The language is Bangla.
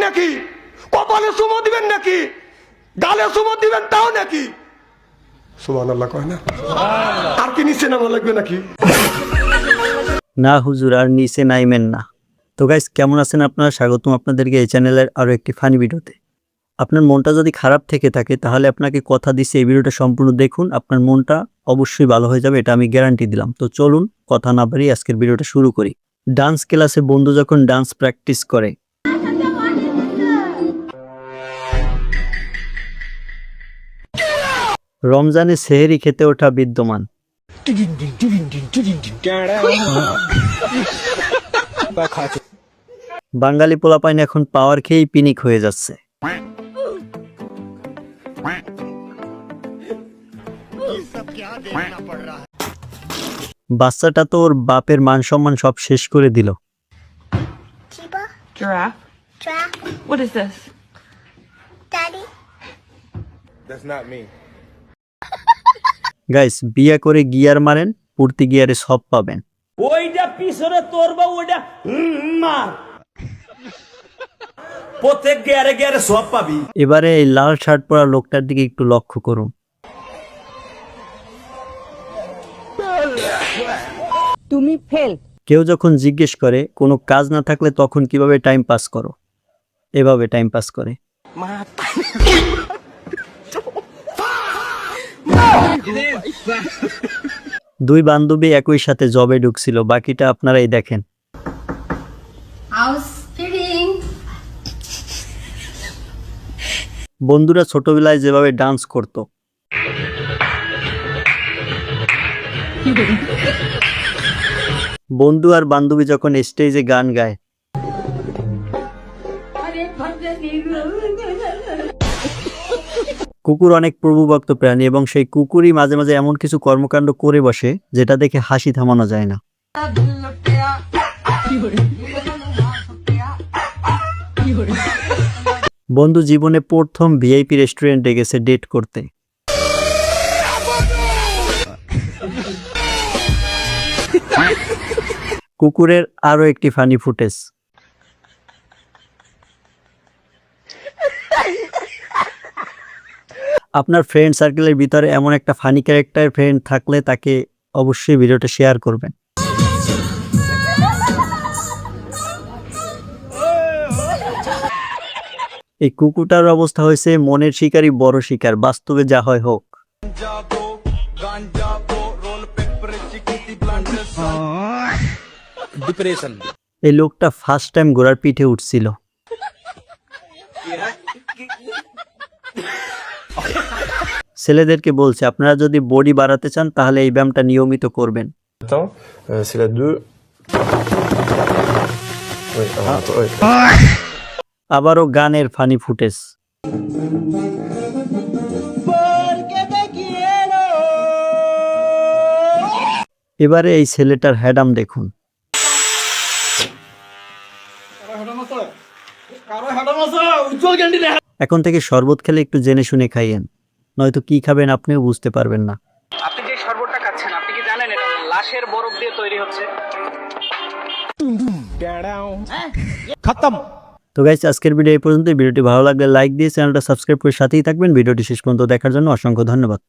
নাকি, কপালে চুমো দিবেন নাকি, গালে চুমো দিবেন তাও নাকি? সুবহানাল্লাহ কয় না? আর কি নিচে নামা লাগবে নাকি? না হুজুর, আর নিচে নাইমেন না। তো গাইস, কেমন আছেন আপনারা? স্বাগতম আপনাদেরকে এই চ্যানেলের আরও একটি ফানি ভিডিওতে। আপনার মনটা যদি খারাপ থেকে থাকে তাহলে আপনাকে কথা দিচ্ছি, এই ভিডিওটা সম্পূর্ণ দেখুন, আপনার মনটা অবশ্যই ভালো হয়ে যাবে, এটা আমি গ্যারান্টি দিলাম। তো চলুন কথা না বাড়িয়ে আজকের ভিডিওটা শুরু করি। ডান্স ক্লাসে বন্ধু যখন ডান্স প্র্যাকটিস করে, রমজানে সেহরি খেতে ওঠা বিদ্যমান, বাঙালি পোলাপাইন এখন পাওয়ার খেয়েই পিনিক হয়ে যাচ্ছে। বাচ্চাটা তো ওর বাপের মান সম্মান সব শেষ করে দিল। Giraffe? Giraffe? What is this? Daddy? That's not me. Guys, বিয়া করে গিয়ার মারেন, পূর্তি গিয়ারে সব পাবেন। ওইটা পিছনে তোর বা ওইটা মার, প্রত্যেক গেরে গেরে সব পাবি। এবারে এই লাল শার্ট পরা লোকটার দিকে একটু লক্ষ্য করুন। তুমি ফেল। কেউ যখন জিজ্ঞেস করে কোনো কাজ না থাকলে তখন কিভাবে টাইম পাস করো, এভাবে টাইম পাস করে। দুই বান্ধবী একই সাথে জবে ঢুকছিল, বাকিটা আপনারাই দেখেন। বন্ধুরা ছোটবেলায় যেভাবে ডান্স করত, বন্ধু আর বান্ধবী যখন স্টেজে গান গায়, কুকুর অনেক প্রভুভক্ত প্রাণী এবং সেই কুকুরই মাঝে মাঝে এমন কিছু কর্মকাণ্ড করে বসে যেটা দেখে হাসি থামানো যায় না। বন্ধু জীবনে প্রথম ভিআইপি রেস্টুরেন্টে গেছে ডেট করতে। কুকুরের আরো একটি ফানি ফুটেজ। আপনার ফ্রেন্ড সার্কেলের ভিতরে এমন একটা ফানি ক্যারেক্টার ফ্রেন্ড থাকলে তাকে অবশ্যই ভিডিওটা শেয়ার করবেন। এই কুকুরটার অবস্থা হয়েছে মনের শিকারই বড় শিকার, বাস্তবে যা হয় হোক। এই লোকটা ফার্স্ট টাইম ঘোড়ার পিঠে উঠছিল। ছেলেদেরকে বলছে, আপনারা যদি বডি বাড়াতে চান তাহলে এই ব্যায়ামটা নিয়মিত করবেন। আবারও গানের ফানি ফুটেজ। এবারে এই ছেলেটার হ্যাডাম দেখুন। এখন থেকে শরবত খেলে একটু জেনে শুনে খাইয়েন, নয়তো কি খাবেন আপনিও বুঝতে পারবেন না। আপনি যে শরবতটা খাচ্ছেন, আপনি কি জানেন এটা লাশের বরফ দিয়ে তৈরি হচ্ছে? তো গাইস, আজকের ভিডিও এই পর্যন্ত। ভিডিওটি ভালো লাগলে লাইক দিয়ে চ্যানেলটা সাবস্ক্রাইব করে সাথেই থাকবেন। ভিডিওটি শেষ পর্যন্ত দেখার জন্য অসংখ্য ধন্যবাদ।